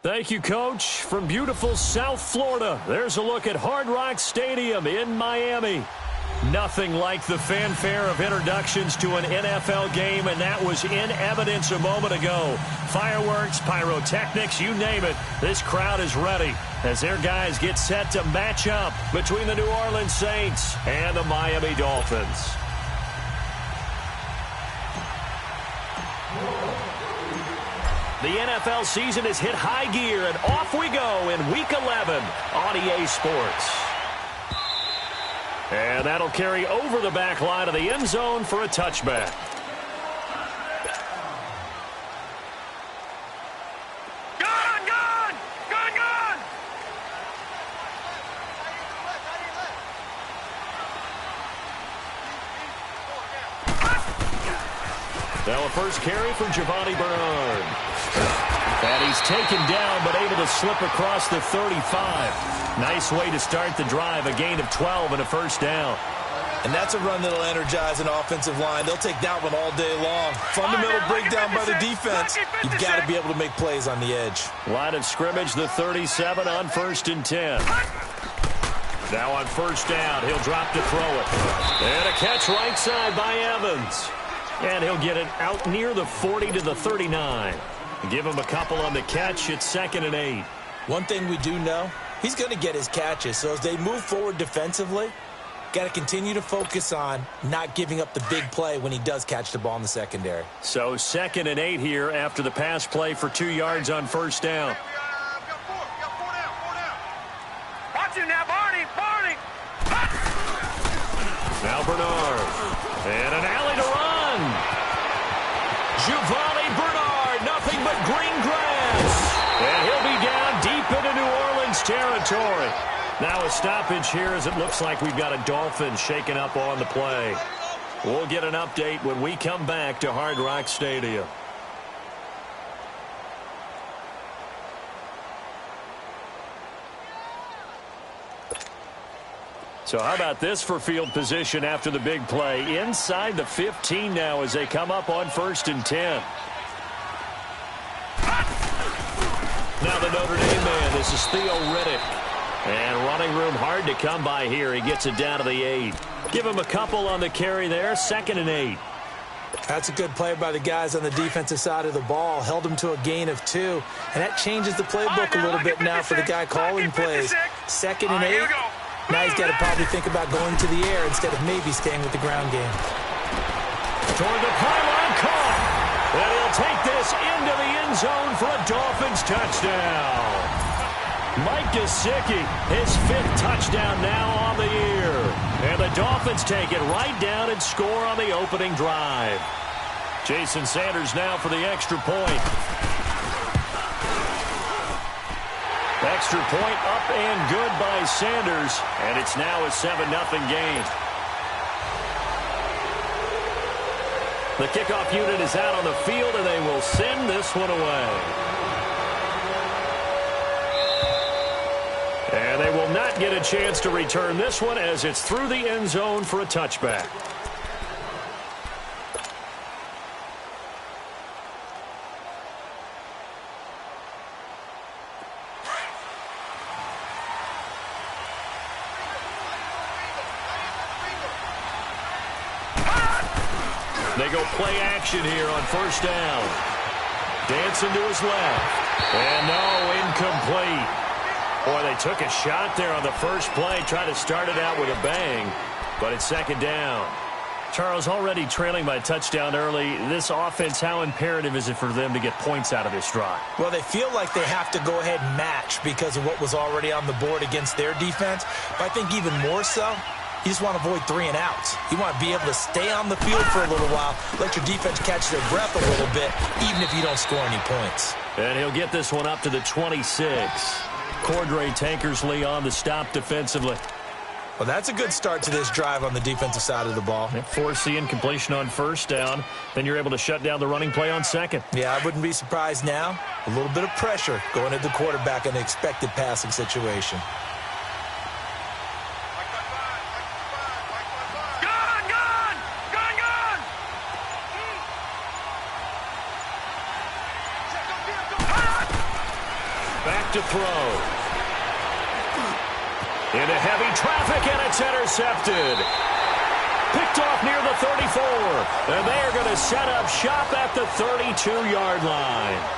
Thank you, Coach. From beautiful South Florida, there's a look at Hard Rock Stadium in Miami. Nothing like the fanfare of introductions to an NFL game, and that was in evidence a moment ago. Fireworks, pyrotechnics, you name it. This crowd is ready as their guys get set to match up between the New Orleans Saints and the Miami Dolphins. The NFL season has hit high gear, and off we go in Week 11 on EA Sports. And that'll carry over the back line of the end zone for a touchback. Now a first carry from Giovanni Bernard. And he's taken down, but able to slip across the 35. Nice way to start the drive, a gain of 12 and a first down. And that's a run that'll energize an offensive line. They'll take that one all day long. Fundamental breakdown by the defense. You've got to be able to make plays on the edge. Line of scrimmage, the 37 on 1st and 10. Now on first down, he'll drop to throw it. And a catch right side by Evans. And he'll get it out near the 40 to the 39. Give him a couple on the catch. It's 2nd and 8. One thing we do know, he's going to get his catches. So as they move forward defensively, got to continue to focus on not giving up the big play when he does catch the ball in the secondary. So 2nd and 8 here after the pass play for 2 yards on first down. Watch him now, Barney. Now Bernard. And an alley to run. Giovanni Bernard, nothing but green grass. And he'll be down deep into New Orleans territory. Now a stoppage here as it looks like we've got a Dolphin shaken up on the play. We'll get an update when we come back to Hard Rock Stadium. So how about this for field position after the big play? Inside the 15 now as they come up on 1st and 10. Now the Notre Dame man, this is Theo Riddick. And running room hard to come by here. He gets it down to the 8. Give him a couple on the carry there, 2nd and 8. That's a good play by the guys on the defensive side of the ball. Held him to a gain of 2. And that changes the playbook a little bit now for the guy calling plays. 2nd and 8. Now he's got to probably think about going to the air instead of maybe staying with the ground game. Toward the pylon, caught. And he'll take this into the end zone for a Dolphins touchdown. Mike Gesicki, his 5th touchdown now on the year. And the Dolphins take it right down and score on the opening drive. Jason Sanders now for the extra point. Extra point up and good by Sanders, and it's now a 7-0 game. The kickoff unit is out on the field, and they will send this one away. And they will not get a chance to return this one as it's through the end zone for a touchback. They go play action here on first down. Dancing to his left. And no, incomplete. Boy, they took a shot there on the first play, tried to start it out with a bang, but it's 2nd down. Charles, already trailing by a touchdown early. This offense, how imperative is it for them to get points out of this drive? Well, they feel like they have to go ahead and match because of what was already on the board against their defense. But I think even more so, you just want to avoid 3 and outs. You want to be able to stay on the field for a little while, let your defense catch their breath a little bit, even if you don't score any points. And he'll get this one up to the 26. Cordray Tankersley on the stop defensively. Well, that's a good start to this drive on the defensive side of the ball. Force the incompletion on first down. Then you're able to shut down the running play on 2nd. Yeah, I wouldn't be surprised now. A little bit of pressure going at the quarterback in an expected passing situation. back to throw. Into heavy traffic, and it's intercepted. Picked off near the 34. And they are going to set up shop at the 32-yard line.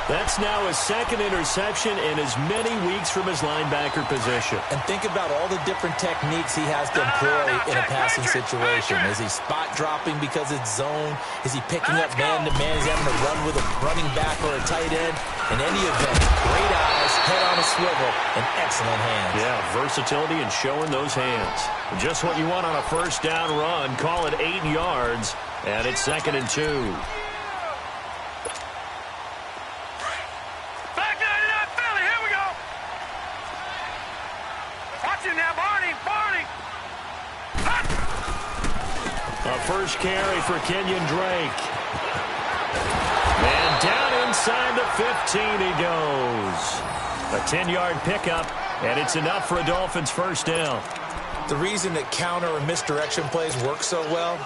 That's now his second interception in as many weeks from his linebacker position. And think about all the different techniques he has to employ in a passing situation. Is he spot dropping because it's zone? Is he picking up man-to-man? Is he having to run with a running back or a tight end? In any event, great eyes, head on a swivel, and excellent hands. Yeah, versatility and showing those hands. Just what you want on a first down run. Call it 8 yards, and it's 2nd and 2. First carry for Kenyon Drake. And down inside the 15 he goes. A 10-yard pickup, and it's enough for a Dolphins first down. The reason that counter and misdirection plays work so well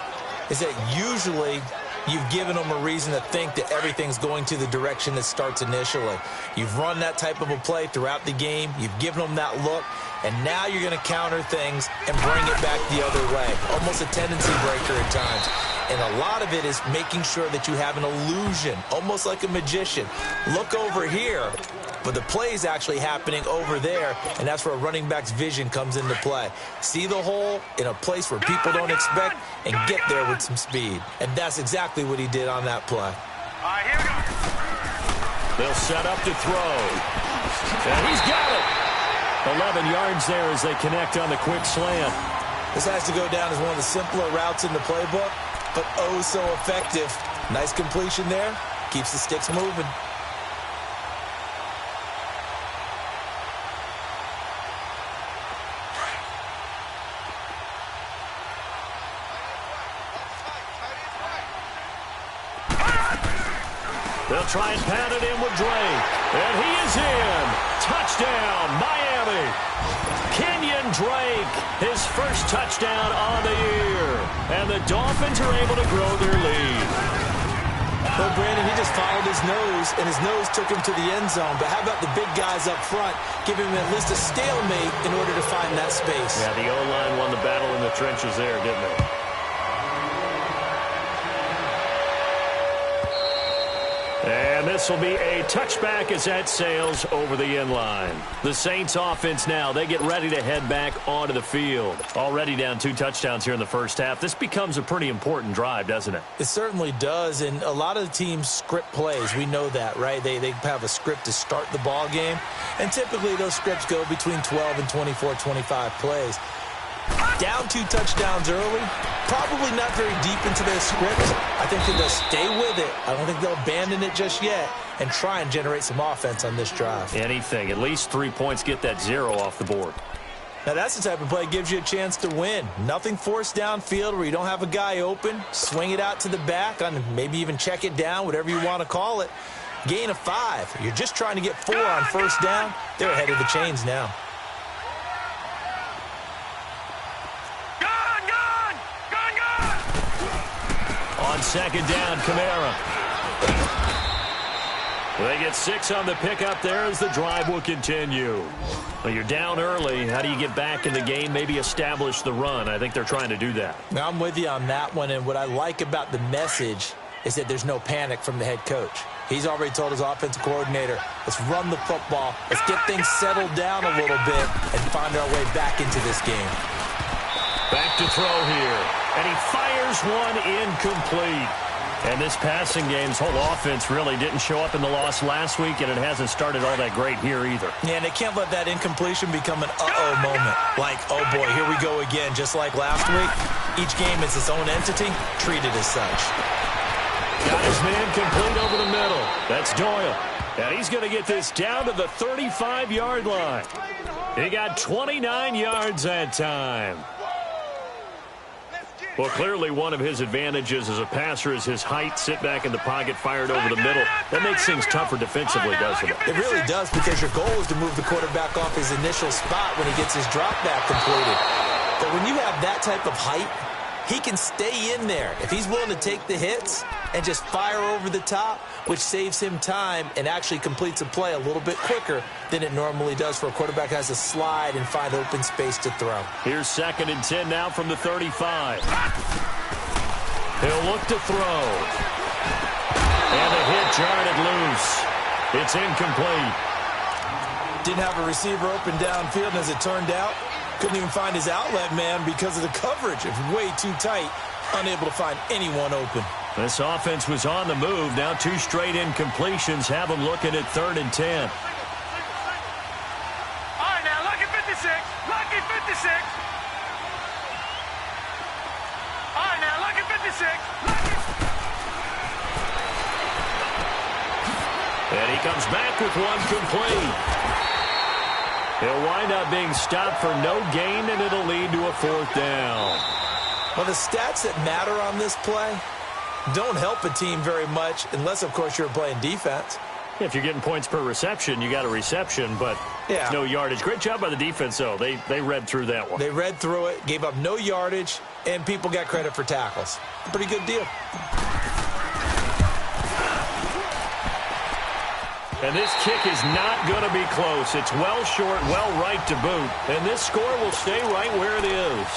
is that usually you've given them a reason to think that everything's going to the direction that starts initially. You've run that type of a play throughout the game. You've given them that look. And now you're going to counter things and bring it back the other way. Almost a tendency breaker at times. And a lot of it is making sure that you have an illusion, almost like a magician. Look over here, but the play is actually happening over there, and that's where a running back's vision comes into play. See the hole in a place where people don't expect and get there with some speed. And that's exactly what he did on that play. All right, here we go. They'll set up to throw. And he's got it. 11 yards there as they connect on the quick slant. This has to go down as one of the simpler routes in the playbook, but oh so effective. Nice completion there. Keeps the sticks moving. They'll try and pound it in with Drake. And he is in. Touchdown, Miami. Kenyon Drake, his first touchdown on the year. And the Dolphins are able to grow their lead. Well, Brandon, he just followed his nose, and his nose took him to the end zone. But how about the big guys up front, giving him at least a stalemate in order to find that space? Yeah, the O-line won the battle in the trenches there, didn't it? And this will be a touchback as that sails over the end line. The Saints offense now, they get ready to head back onto the field. Already down 2 touchdowns here in the first half. This becomes a pretty important drive, doesn't it? It certainly does, and a lot of the teams script plays. We know that, right? They have a script to start the ball game, and typically those scripts go between 12 and 24, 25 plays. Down 2 touchdowns early, probably not very deep into their script. I think that they'll stay with it. I don't think they'll abandon it just yet and try and generate some offense on this drive. Anything. At least 3 points, get that 0 off the board. Now, that's the type of play that gives you a chance to win. Nothing forced downfield where you don't have a guy open. Swing it out to the back, on maybe even check it down, whatever you want to call it. Gain of 5. You're just trying to get 4 on first down. They're ahead of the chains now. On second down, Kamara. They get 6 on the pickup there as the drive will continue. Well, you're down early. How do you get back in the game, maybe establish the run? I think they're trying to do that. Now, I'm with you on that one, and what I like about the message is that there's no panic from the head coach. He's already told his offensive coordinator, let's run the football, let's get things settled down a little bit and find our way back into this game. Back to throw here, and he fires one incomplete. And this passing game's whole offense really didn't show up in the loss last week, and it hasn't started all that great here either. Yeah, and they can't let that incompletion become an uh-oh moment. Like, oh boy, here we go again, just like last week. Each game is its own entity, treated as such. Got his man complete over the middle. That's Doyle. And he's going to get this down to the 35-yard line. He got 29 yards that time. Well, clearly one of his advantages as a passer is his height. Sit back in the pocket, fired over the middle. That makes things tougher defensively, doesn't it? It really does, because your goal is to move the quarterback off his initial spot when he gets his drop back completed. But when you have that type of height he can stay in there. If he's willing to take the hits and just fire over the top, which saves him time and actually completes a play a little bit quicker than it normally does for a quarterback who has to slide and find open space to throw. Here's 2nd and 10 now from the 35. He'll look to throw. And a hit jarred it loose. It's incomplete. Didn't have a receiver open downfield, and as it turned out, couldn't even find his outlet man because of the coverage. It was way too tight, unable to find anyone open. This offense was on the move. Now 2 straight incompletions have them looking at 3rd and 10. All right, now, lucky 56. Lucky 56. All right, now, lucky 56. Lucky. And he comes back with one complete. He'll wind up being stopped for no gain, and it'll lead to a 4th down. Well, the stats that matter on this play don't help a team very much unless, of course, you're playing defense. If you're getting points per reception, you got a reception, but no yardage. Great job by the defense, though. They read through that one. They read through it, gave up no yardage, and people got credit for tackles. A pretty good deal. And this kick is not going to be close. It's well short, well right to boot. And this score will stay right where it is.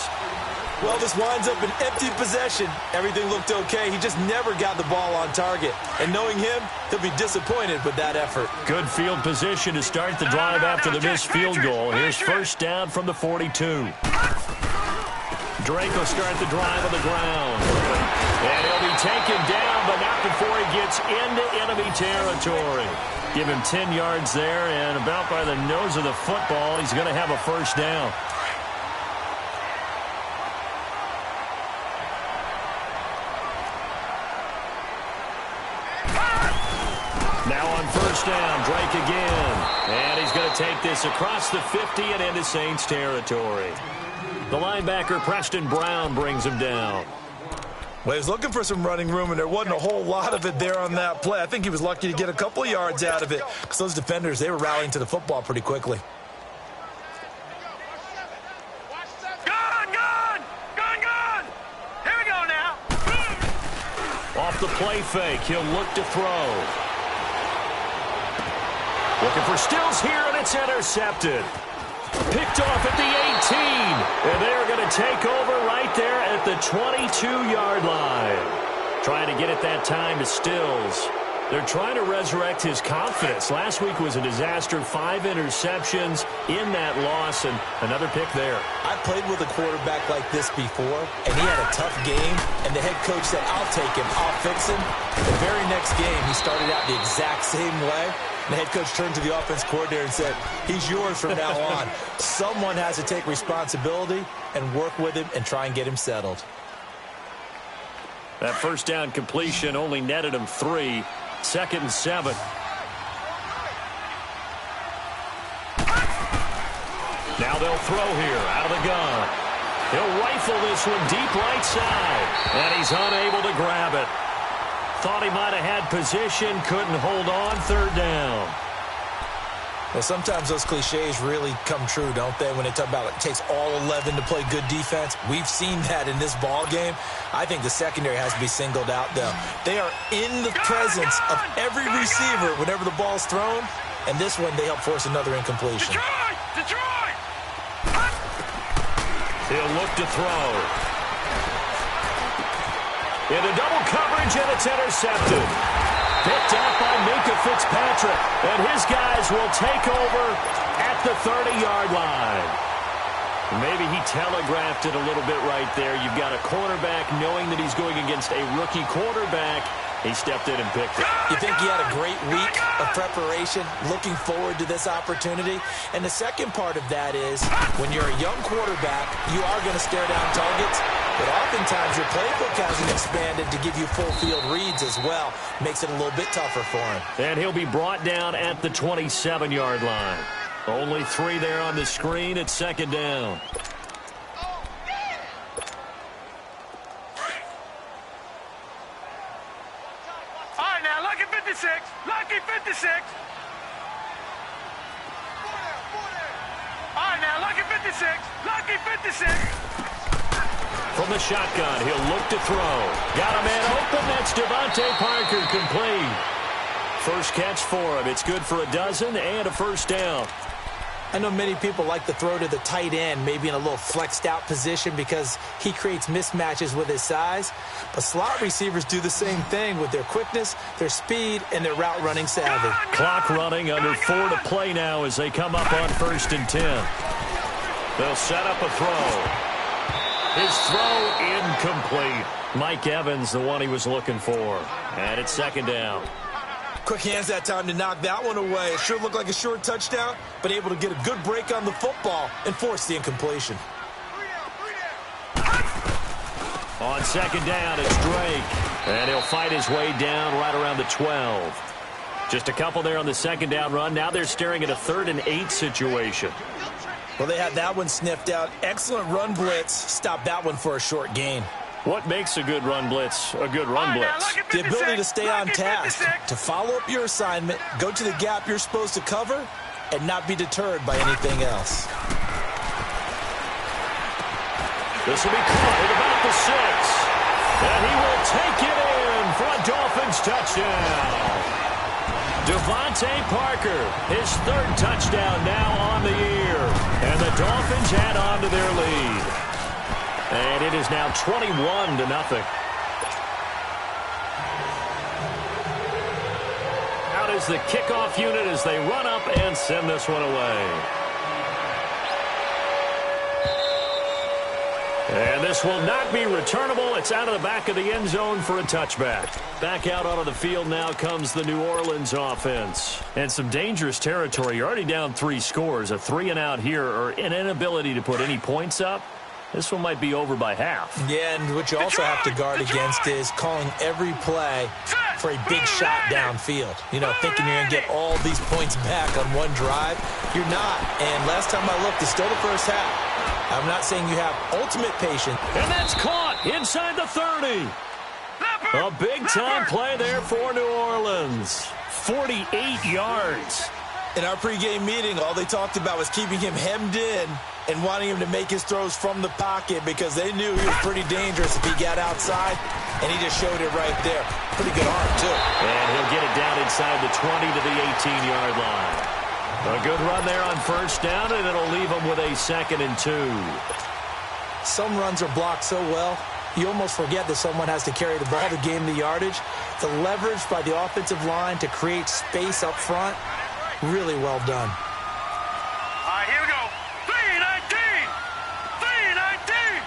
Well, this winds up an empty possession. Everything looked okay. He just never got the ball on target. And knowing him, he'll be disappointed with that effort. Good field position to start the drive after the missed field goal. Here's 1st down from the 42. Drake will start the drive on the ground. And he'll be taken down, but not before he gets into enemy territory. Give him 10 yards there, and about by the nose of the football, he's going to have a 1st down. Now on 1st down, Drake again. And he's going to take this across the 50 and into Saints territory. The linebacker, Preston Brown, brings him down. Well, he was looking for some running room, and there wasn't a whole lot of it there on that play. I think he was lucky to get a couple of yards out of it because those defenders, they were rallying to the football pretty quickly. Gun! Gun! Gun! Gun! Here we go now. Off the play fake, he'll look to throw. Looking for Stills here, and it's intercepted. Picked off at the 18, and they're going to take over right there at the 22-yard line. Trying to get it that time to Stills. They're trying to resurrect his confidence. Last week was a disaster, 5 interceptions in that loss, and another pick there. I played with a quarterback like this before, and he had a tough game, and the head coach said, I'll take him, I'll fix him. The very next game, he started out the exact same way. The head coach turned to the offense coordinator and said, he's yours from now on. Someone has to take responsibility and work with him and try and get him settled. That 1st down completion only netted him 3. 2nd and 7. Now they'll throw here out of the gun. He'll rifle this one deep right side, and he's unable to grab it. Thought he might have had position, couldn't hold on. 3rd down. Well, sometimes those cliches really come true, don't they, when they talk about it takes all 11 to play good defense. We've seen that in this ball game. I think the secondary has to be singled out, though. They are in the presence of every receiver whenever the ball's thrown, and this one they help force another incompletion. Detroit! He'll look to throw. Into double coverage, and it's intercepted. Picked out by Minka Fitzpatrick, and his guys will take over at the 30-yard line. Maybe he telegraphed it a little bit right there. You've got a cornerback knowing that he's going against a rookie quarterback. He stepped in and picked it. You think he had a great week of preparation, looking forward to this opportunity? And the second part of that is, when you're a young quarterback, you are going to stare down targets, but oftentimes your playbook hasn't expanded to give you full field reads as well. Makes it a little bit tougher for him. And he'll be brought down at the 27-yard line. Only 3 there on the screen. It's 2nd down. All right, now, lucky 56. Lucky 56. All right, now, lucky 56. Lucky 56. From the shotgun, he'll look to throw. Got a man open. That's Devontae Parker, complete. First catch for him. It's good for a dozen and a first down. I know many people like to throw to the tight end, maybe in a little flexed out position because he creates mismatches with his size. But slot receivers do the same thing with their quickness, their speed, and their route running savvy. Clock running, under 4 to play now as they come up on 1st and 10. They'll set up a throw. His throw incomplete. Mike Evans, the one he was looking for. And it's 2nd down. Quick hands that time to knock that one away. It sure looked like a short touchdown, but able to get a good break on the football and force the incompletion. On 2nd down, it's Drake. And he'll fight his way down right around the 12. Just a couple there on the 2nd down run. Now they're staring at a 3rd and 8 situation. Well, they had that one sniffed out. Excellent run blitz. Stop that one for a short gain. What makes a good run blitz a good run blitz? The ability to stay on task, to follow up your assignment, go to the gap you're supposed to cover, and not be deterred by anything else. This will be caught at about the 6. And he will take it in for a Dolphins touchdown. Devontae Parker, his 3rd touchdown now on the year. And the Dolphins add on to their lead. And it is now 21-0. Out is the kickoff unit as they run up and send this one away. And this will not be returnable. It's out of the back of the end zone for a touchback. Back out onto the field now comes the New Orleans offense. And some dangerous territory. You're already down 3 scores. A 3-and-out here or an inability to put any points up. This one might be over by half. Yeah, and what you also have to guard against is calling every play for a big shot downfield. You know, thinking you're going to get all these points back on one drive. You're not. And last time I looked, it's still the first half. I'm not saying you have ultimate patience. And that's caught inside the 30. A big-time play there for New Orleans. 48 yards. In our pregame meeting, all they talked about was keeping him hemmed in and wanting him to make his throws from the pocket because they knew he was pretty dangerous if he got outside, and he just showed it right there. Pretty good arm, too. And he'll get it down inside the 20 to the 18-yard line. A good run there on 1st down, and it'll leave him with a 2nd and 2. Some runs are blocked so well, you almost forget that someone has to carry the ball to gain the yardage. The leverage by the offensive line to create space up front, really well done. All right, here we go. 3-19! 3-19!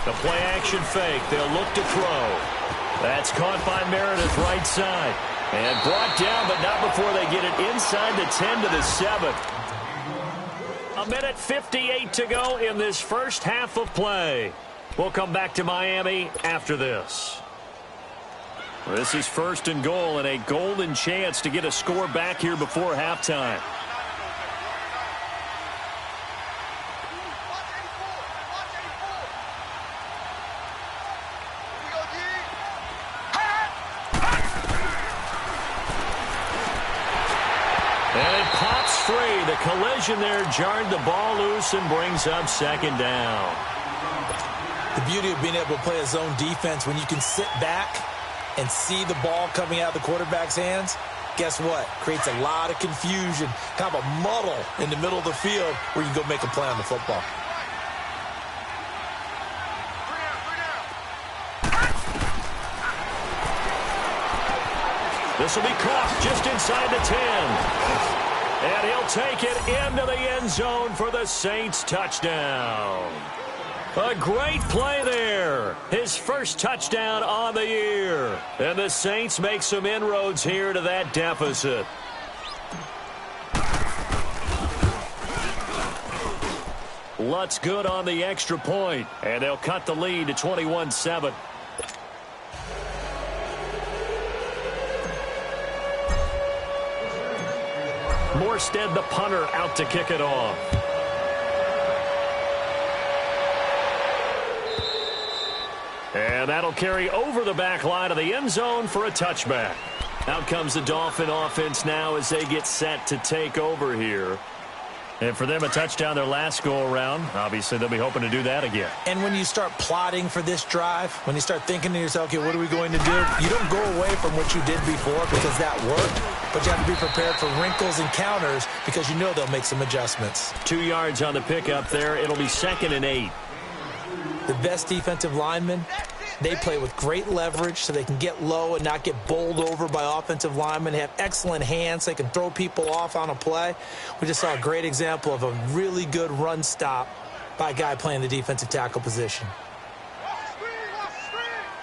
The play-action fake. They'll look to throw. That's caught by Meredith right side. And brought down, but not before they get it inside the 10 to the 7. 1:58 to go in this first half of play. We'll come back to Miami after this. This is 1st and goal and a golden chance to get a score back here before halftime. And it pops free. The collision there jarred the ball loose and brings up 2nd down. The beauty of being able to play a zone defense when you can sit back and see the ball coming out of the quarterback's hands, guess what? Creates a lot of confusion, kind of a muddle in the middle of the field where you can go make a play on the football. This will be caught just inside the 10. And he'll take it into the end zone for the Saints touchdown. A great play there. His first touchdown on the year. And the Saints make some inroads here to that deficit. Lutz good on the extra point. And they'll cut the lead to 21-7. Morstead, the punter, out to kick it off. And that'll carry over the back line of the end zone for a touchback. Out comes the Dolphin offense now as they get set to take over here. And for them, a touchdown their last go-around. Obviously, they'll be hoping to do that again. And when you start plotting for this drive, when you start thinking to yourself, okay, what are we going to do? You don't go away from what you did before because that worked, but you have to be prepared for wrinkles and counters because you know they'll make some adjustments. 2 yards on the pickup there. It'll be 2nd and 8. The best defensive linemen, they play with great leverage so they can get low and not get bowled over by offensive linemen. They have excellent hands. They can throw people off on a play. We just saw a great example of a really good run stop by a guy playing the defensive tackle position.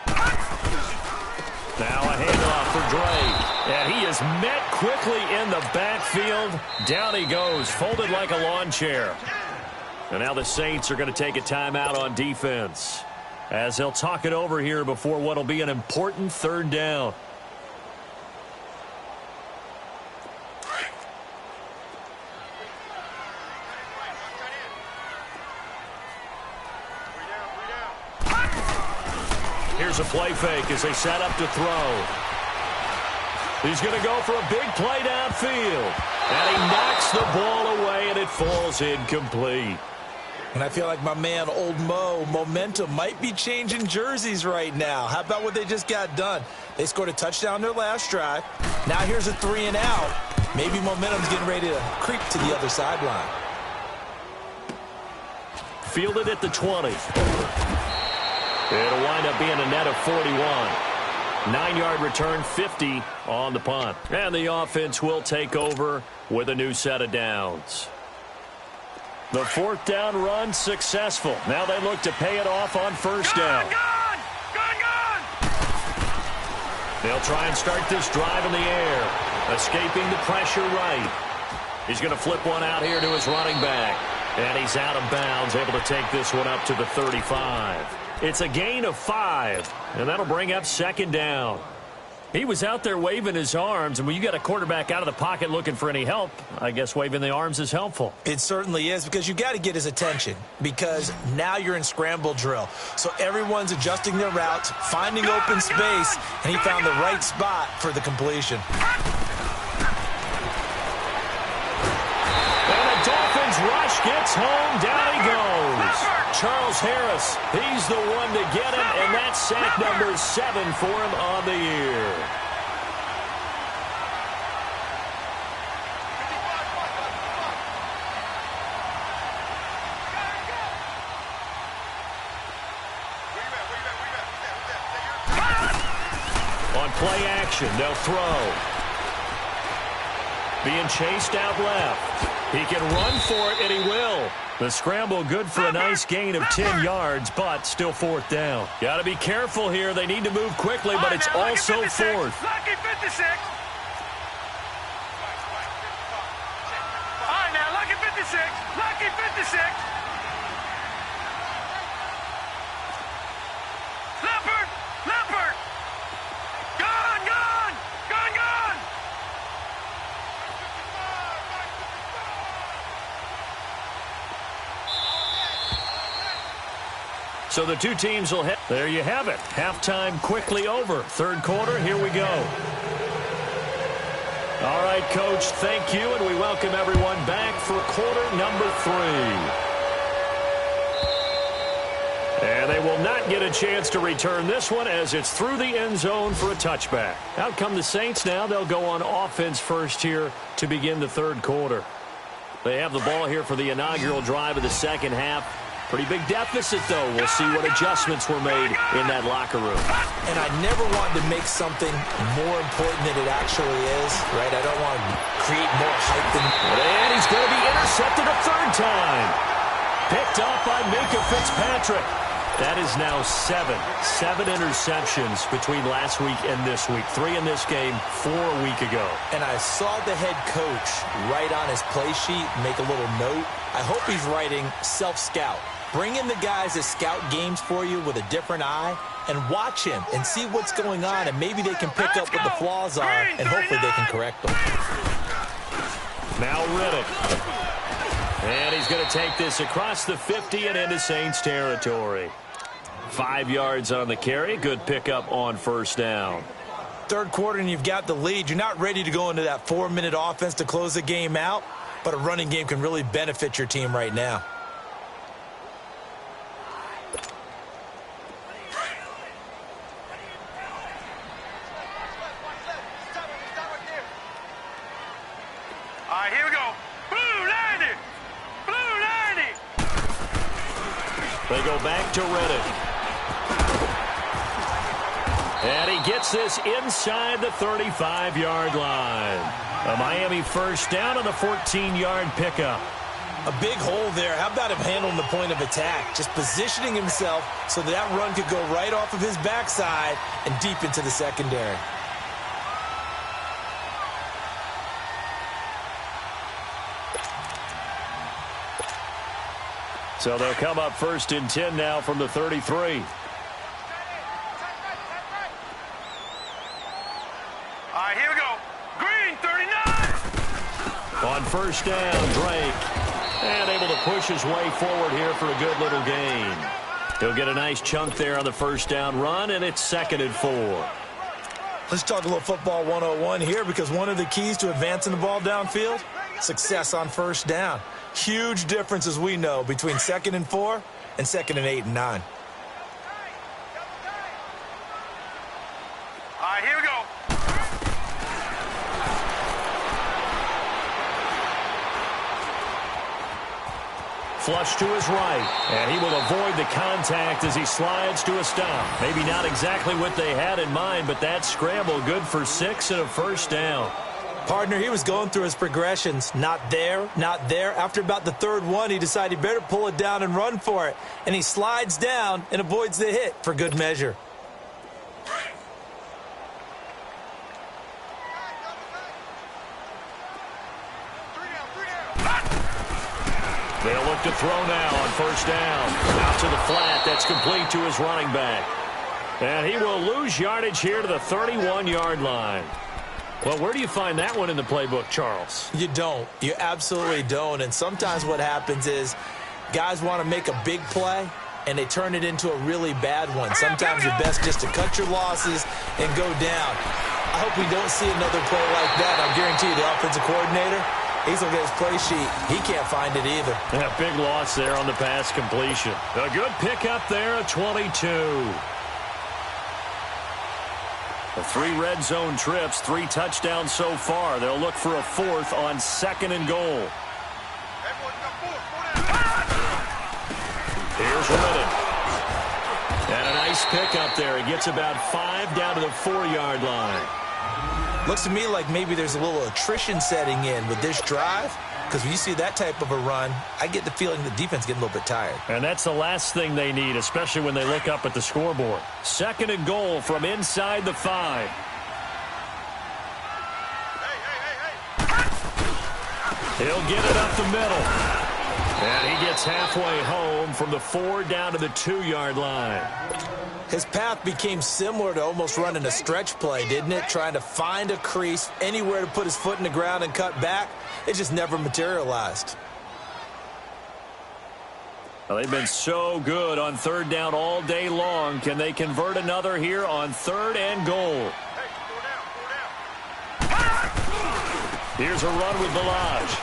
Now a handoff for Dre. And he is met quickly in the backfield. Down he goes, folded like a lawn chair. And now the Saints are going to take a timeout on defense, as they'll talk it over here before what will be an important 3rd down. Here's a play fake as they set up to throw. He's going to go for a big play downfield. And he knocks the ball away, and it falls incomplete. And I feel like my man, Old Mo, momentum might be changing jerseys right now. How about what they just got done? They scored a touchdown their last drive. Now here's a 3 and out. Maybe momentum's getting ready to creep to the other sideline. Fielded at the 20. It'll wind up being a net of 41. 9-yard return, 50 on the punt. And the offense will take over with a new set of downs. The 4th down run successful. Now they look to pay it off on 1st down. Gone! They'll try and start this drive in the air. Escaping the pressure right. He's going to flip one out here to his running back. And he's out of bounds, able to take this one up to the 35. It's a gain of 5, and that'll bring up 2nd down. He was out there waving his arms, and when you got a quarterback out of the pocket looking for any help, I guess waving the arms is helpful. It certainly is, because you got to get his attention, because now you're in scramble drill. So everyone's adjusting their routes, finding open space, and he found the right spot for the completion. And the Dolphins rush gets home. Down he goes. Charles Harris, he's the one to get him, and that's sack number 7 for him on the year. On play action, they'll throw. Being chased out left. He can run for it, and he will. The scramble good for a nice gain of 10 yards, but still 4th down. Got to be careful here. They need to move quickly, but it's also 4th. Lucky 56. All right, now, lucky 56. Lucky 56. Leopard. Leopard. Gone, gone. Gone, gone. So the two teams will hit. There you have it. Halftime quickly over. 3rd quarter, here we go. All right, Coach, thank you, and we welcome everyone back for quarter number 3. And they will not get a chance to return this one as it's through the end zone for a touchback. Out come the Saints now. They'll go on offense first here to begin the 3rd quarter. They have the ball here for the inaugural drive of the 2nd half. Pretty big deficit, though. We'll see what adjustments were made in that locker room. And I never want to make something more important than it actually is, right? I don't want to create more hype than... And he's going to be intercepted a 3rd time. Picked up by Minka Fitzpatrick. That is now 7 interceptions between last week and this week. 3 in this game, 4 a week ago. And I saw the head coach write on his play sheet, make a little note. I hope he's writing self-scout. Bring in the guys that scout games for you with a different eye and watch him and see what's going on, and maybe they can pick up what the flaws are, and hopefully they can correct them. Now Riddick. And he's going to take this across the 50 and into Saints territory. 5 yards on the carry. Good pickup on 1st down. 3rd quarter and you've got the lead. You're not ready to go into that 4-minute offense to close the game out. but a running game can really benefit your team right now. All right, here we go. Blue 90. Blue 90. They go back to Reddick. And he gets this inside the 35-yard line. A Miami first down on the 14-yard pickup. A big hole there. How about him handling the point of attack? Just positioning himself so that run could go right off of his backside and deep into the secondary. So they'll come up first and 10 now from the 33. All right, here we go. Green 39. On first down, Drake. And able to push his way forward here for a good little gain. He'll get a nice chunk there on the first down run, and it's 2nd and 4. Let's talk a little football 101 here, because one of the keys to advancing the ball downfield, success on first down. Huge difference, as we know, between 2nd and 4 and 2nd and 8 and 9. All right, here we go. Flush to his right, and he will avoid the contact as he slides to a stop. Maybe not exactly what they had in mind, but that scramble good for 6 and a first down. Partner, he was going through his progressions. Not there, not there. After about the 3rd one, he decided he better pull it down and run for it. And he slides down and avoids the hit for good measure. They'll look to throw now on first down. Out to the flat. That's complete to his running back. And he will lose yardage here to the 31-yard line. Well, where do you find that one in the playbook, Charles? You don't. You absolutely don't. And sometimes what happens is guys want to make a big play, and they turn it into a really bad one. Sometimes it's best just to cut your losses and go down. I hope we don't see another play like that. I guarantee you the offensive coordinator, he's going to get his play sheet. He can't find it either. Yeah, big loss there on the pass completion. A good pickup there, a 22. The 3 red zone trips, 3 touchdowns so far. They'll look for a 4th on 2nd and goal. Here's Reddick. And a nice pickup there. He gets about 5 down to the 4-yard line. Looks to me like maybe there's a little attrition setting in with this drive, because when you see that type of a run, I get the feeling the defense getting a little bit tired. And that's the last thing they need, especially when they look up at the scoreboard. 2nd and goal from inside the 5. He'll get it up the middle. And he gets halfway home from the 4 down to the 2-yard line. His path became similar to almost running a stretch play, didn't it? Trying to find a crease, anywhere to put his foot in the ground and cut back. It just never materialized. Well, they've been so good on 3rd down all day long. Can they convert another here on 3rd and goal? Here's a run with Balaj.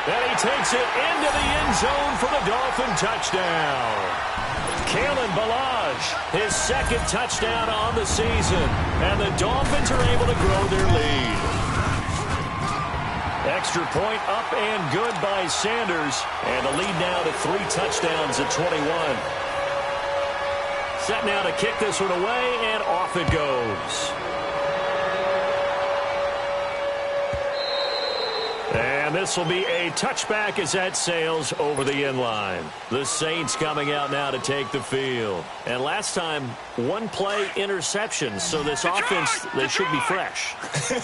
And he takes it into the end zone for the Dolphin touchdown. Kalen Balaj, his 2nd touchdown on the season. And the Dolphins are able to grow their lead. Extra point up and good by Sanders. And the lead now to 3 touchdowns at 21. Set now to kick this one away, and off it goes. And this will be a touchback as that sails over the end line. The Saints coming out now to take the field. And last time, 1-play interception. So this offense, they should be fresh.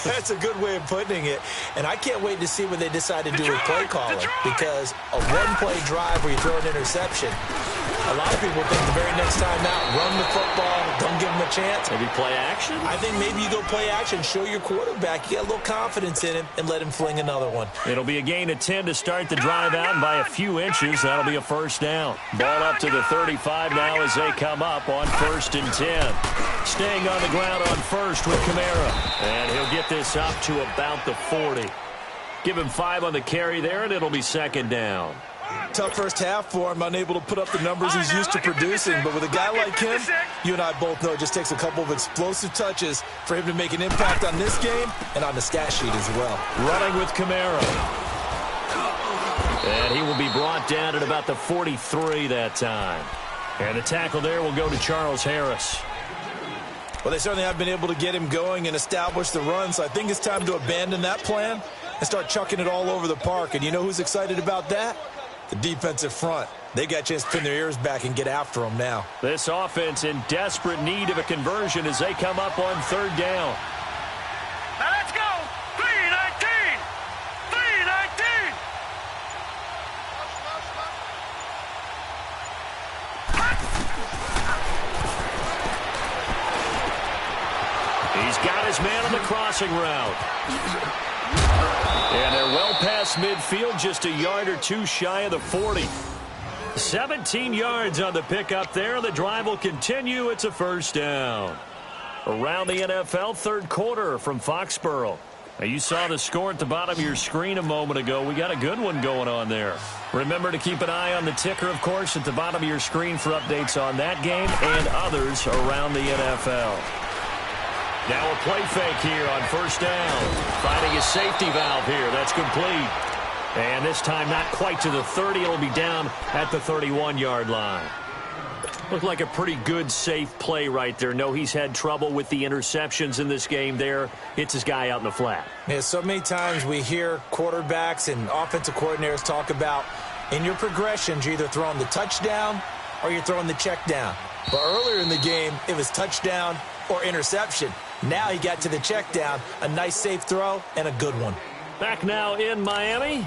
That's a good way of putting it. And I can't wait to see what they decide to do with play calling. Because a 1-play drive where you throw an interception, a lot of people think the very next time out, run the football, don't give them a chance. Maybe play action? I think maybe you go play action, show your quarterback, you get a little confidence in him, and let him fling another one. It'll be a gain of 10 to start the drive out, and by a few inches, that'll be a first down. Ball up to the 35 now as they come up on 1st and 10. Staying on the ground on 1st with Kamara. And he'll get this up to about the 40. Give him 5 on the carry there, and it'll be second down. Tough first half for him, unable to put up the numbers he's used to producing. But with a guy like him, you and I both know it just takes a couple of explosive touches for him to make an impact on this game and on the stat sheet as well. Running with Kamara. And he will be brought down at about the 43 that time. And the tackle there will go to Charles Harris. Well, they certainly have been able to get him going and establish the run, so I think it's time to abandon that plan and start chucking it all over the park. And you know who's excited about that? The defensive front. They got a chance to pin their ears back and get after him now. This offense in desperate need of a conversion as they come up on third down. Now let's go. 3-19. 3-19. He's got his man on the crossing route. And they're well past midfield, just a yard or two shy of the 40. 17 yards on the pickup there. The drive will continue. It's a first down. Around the NFL third quarter from Foxborough. Now, you saw the score at the bottom of your screen a moment ago. We got a good one going on there. Remember to keep an eye on the ticker, of course, at the bottom of your screen for updates on that game and others around the NFL. Now a play fake here on first down. Finding a safety valve here. That's complete. And this time not quite to the 30. It'll be down at the 31-yard line. Looked like a pretty good, safe play right there. No, he's had trouble with the interceptions in this game there. Hits his guy out in the flat. Yeah, so many times we hear quarterbacks and offensive coordinators talk about in your progressions, you're either throwing the touchdown or you're throwing the check down. But earlier in the game, it was touchdown or interception. Now he got to the check down, a nice safe throw, and a good one. Back now in Miami.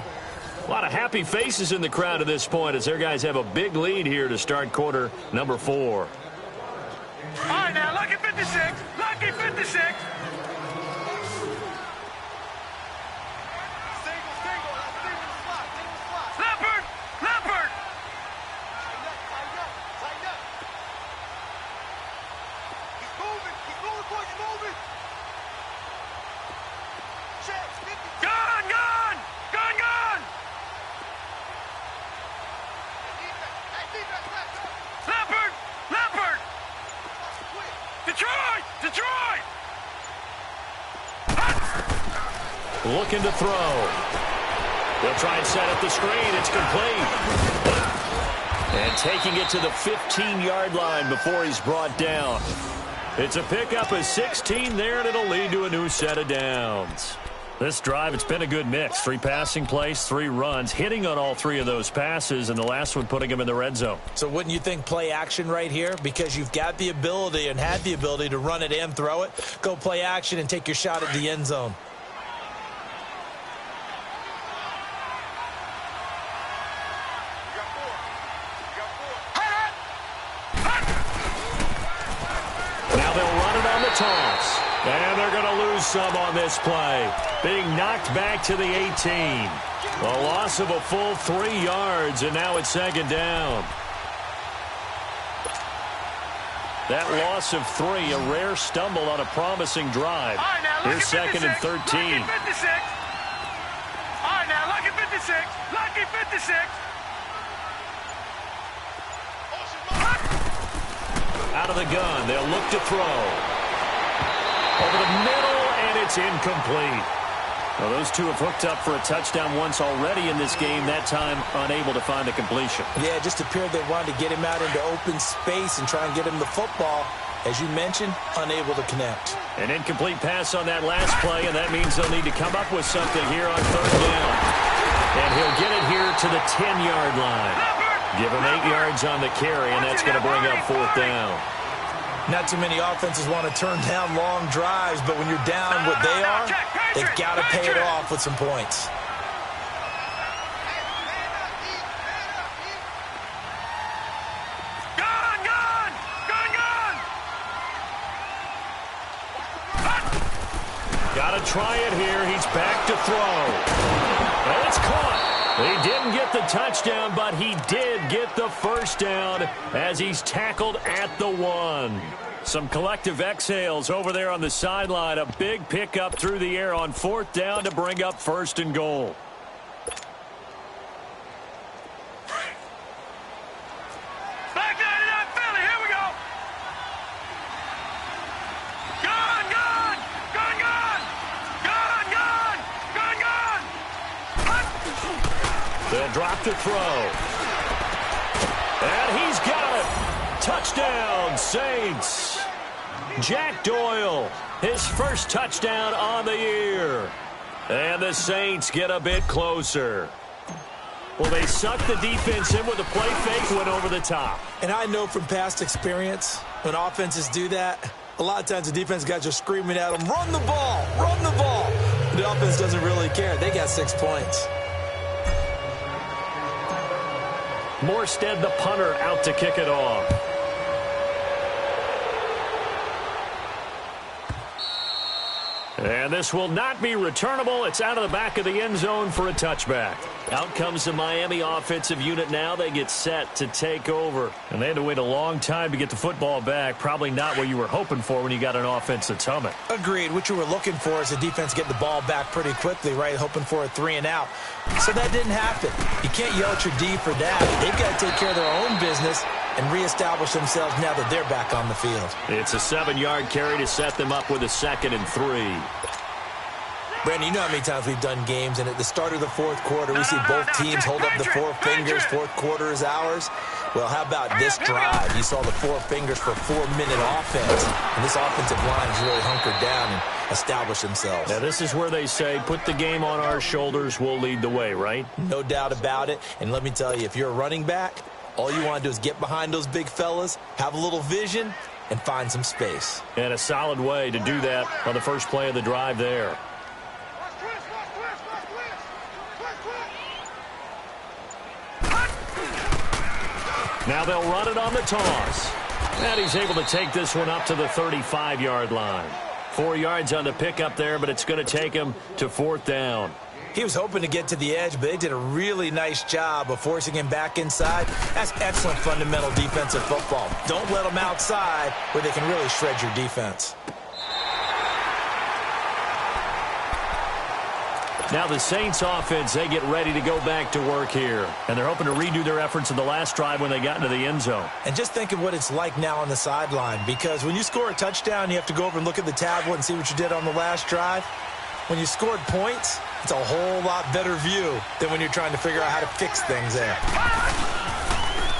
A lot of happy faces in the crowd at this point as their guys have a big lead here to start quarter number 4. All right, now, lucky 56. Lucky 56. Leopard! Leopard! Gone! Gone! Gone! Gone! Leopard! Leopard! Detroit! Detroit! Looking to throw. They'll try and set up the screen. It's complete. And taking it to the 15-yard line before he's brought down. It's a pickup of 16 there, and it'll lead to a new set of downs. This drive, it's been a good mix. 3 passing plays, 3 runs, hitting on all 3 of those passes, and the last one putting him in the red zone. So wouldn't you think play action right here? Because you've got the ability and had the ability to run it and throw it. Go play action and take your shot at the end zone. Now they'll run it on the toss. And they're going to lose some on this play. Being knocked back to the 18. A loss of a full 3 yards, and now it's second down. That loss of 3, a rare stumble on a promising drive. All right, now, Here's second and 13. Lucky 56. All right, now, lucky 56. Lucky 56. Out of the gun, they'll look to throw. Over the middle, and it's incomplete. Well, those two have hooked up for a touchdown once already in this game, that time unable to find a completion. Yeah, it just appeared they wanted to get him out into open space and try and get him the football. As you mentioned, unable to connect. An incomplete pass on that last play, and that means they'll need to come up with something here on third down. And he'll get it here to the 10-yard line. Give him 8 yards on the carry, and that's going to bring up fourth down. Not too many offenses want to turn down long drives, but when you're down what they are, they've got to pay it off with some points. Gone, gone, gone, gone. Got to try it here. He's back to throw. And it's caught. He didn't get the touchdown, but he did get the first down as he's tackled at the 1. Some collective exhales over there on the sideline. A big pickup through the air on 4th down to bring up 1st and goal. Back 99 Philly, here we go. Gone, gone, gone, gone, gone, gone, gone, gone. They'll drop the throw. And he's got it. Touchdown, Saints. Jack Doyle, his first touchdown on the year. And the Saints get a bit closer. Well, they sucked the defense in with a play fake, went over the top. And I know from past experience, when offenses do that, a lot of times the defense guys are screaming at them, run the ball, run the ball. The offense doesn't really care. They got 6 points. Morstead, the punter, out to kick it off. And this will not be returnable. It's out of the back of the end zone for a touchback. Out comes the Miami offensive unit now. They get set to take over. And they had to wait a long time to get the football back. Probably not what you were hoping for when you got an offense that's humming. Agreed. What you were looking for is the defense getting the ball back pretty quickly, right? Hoping for a 3 and out. So that didn't happen. You can't yell at your D for that. They've got to take care of their own business and reestablish themselves now that they're back on the field. It's a 7-yard carry to set them up with a 2nd and 3. Brandon, you know how many times we've done games, and at the start of the 4th quarter, we see both teams hold up the 4 fingers, 4th quarter is ours. Well, how about this drive? You saw the 4 fingers for 4-minute offense, and this offensive line has really hunkered down and established themselves. Now, this is where they say, put the game on our shoulders, we'll lead the way, right? No doubt about it, and let me tell you, if you're a running back, all you want to do is get behind those big fellas, have a little vision, and find some space. And a solid way to do that on the first play of the drive there. Now they'll run it on the toss. And he's able to take this one up to the 35-yard line. 4 yards on the pickup there, but it's going to take him to 4th down. He was hoping to get to the edge, but they did a really nice job of forcing him back inside. That's excellent fundamental defensive football. Don't let them outside where they can really shred your defense. Now the Saints offense, they get ready to go back to work here. And they're hoping to redo their efforts in the last drive when they got into the end zone. And just think of what it's like now on the sideline, because when you score a touchdown, you have to go over and look at the tablet and see what you did on the last drive. When you scored points, it's a whole lot better view than when you're trying to figure out how to fix things there.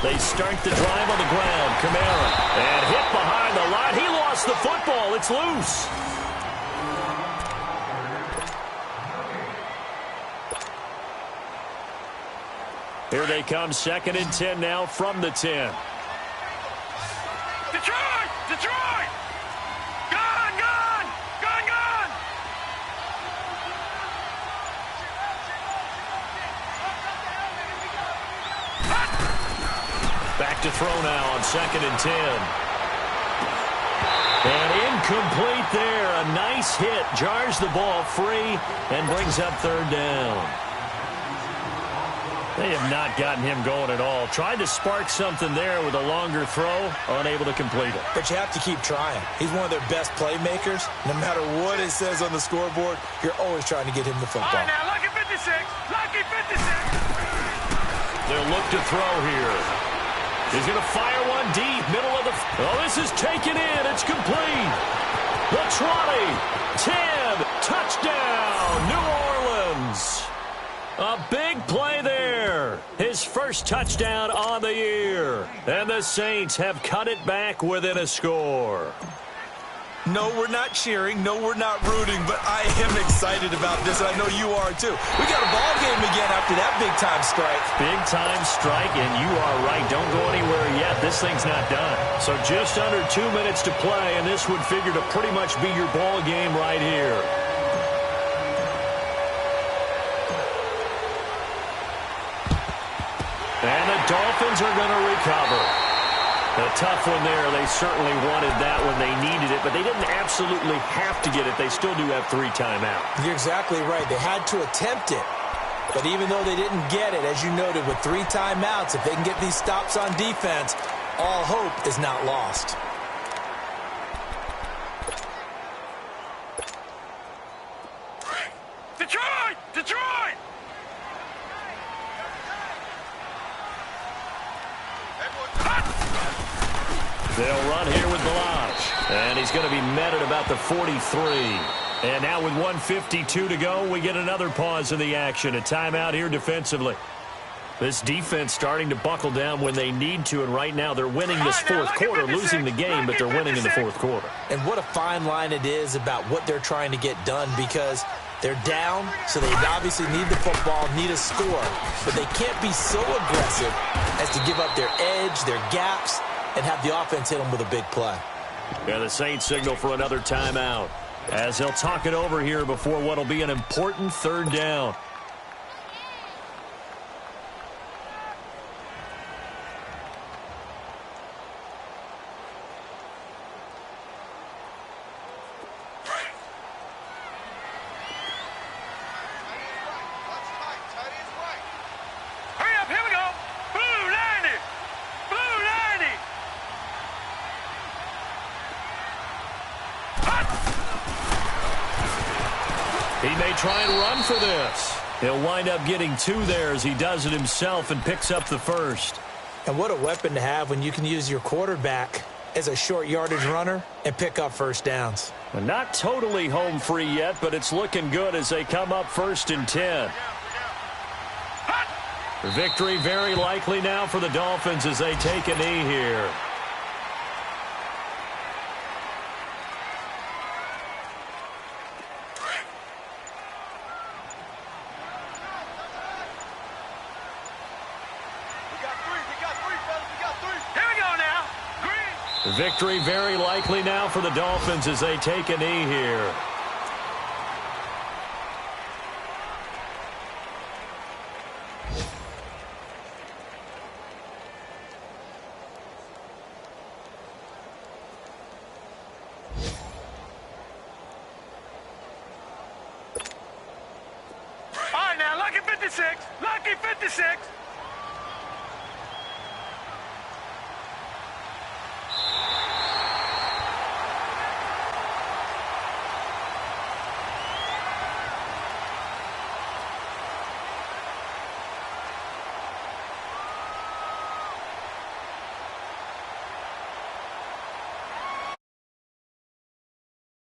They start the drive on the ground. Kamara. And hit behind the line. He lost the football. It's loose. Here they come, 2nd and 10 now from the 10. Detroit! Detroit! Gone, gone, gone, gone! Back to throw now on 2nd and 10. And incomplete there. A nice hit. Jars the ball free and brings up 3rd down. They have not gotten him going at all. Tried to spark something there with a longer throw, unable to complete it. But you have to keep trying. He's one of their best playmakers. No matter what it says on the scoreboard, you're always trying to get him the football. All right, now, lucky 56. Lucky 56. They'll look to throw here. He's going to fire one deep, middle of the... Oh, this is taken in. It's complete. The 20, 10, touchdown, New Orleans. A big play there. His first touchdown on the year. And the Saints have cut it back within a score. No, we're not cheering. No, we're not rooting. But I am excited about this, and I know you are too. We got a ball game again after that big-time strike. Big-time strike, and you are right. Don't go anywhere yet. This thing's not done. So just under 2 minutes to play, and this would figure to pretty much be your ball game right here. And the Dolphins are going to recover. A tough one there. They certainly wanted that when they needed it, but they didn't absolutely have to get it. They still do have 3 timeouts. You're exactly right. They had to attempt it. But even though they didn't get it, as you noted, with 3 timeouts, if they can get these stops on defense, all hope is not lost. They'll run here with Balaj. And he's going to be met at about the 43. And now with 1:52 to go, we get another pause in the action. A timeout here defensively. This defense starting to buckle down when they need to, and right now they're winning this fourth quarter, losing the game, but they're winning in the fourth quarter. And what a fine line it is about what they're trying to get done, because they're down, so they obviously need the football, need a score, but they can't be so aggressive as to give up their edge, their gaps, and have the offense hit them with a big play. Yeah, the Saints signal for another timeout as they'll talk it over here before what will be an important third down. He may try and run for this. He'll wind up getting 2 there as he does it himself and picks up the first. And what a weapon to have when you can use your quarterback as a short yardage runner and pick up first downs. And not totally home free yet, but it's looking good as they come up 1st and 10. Victory very likely now for the Dolphins as they take a knee here. Victory very likely now for the Dolphins as they take a knee here. All right, now, lucky 56. Lucky 56.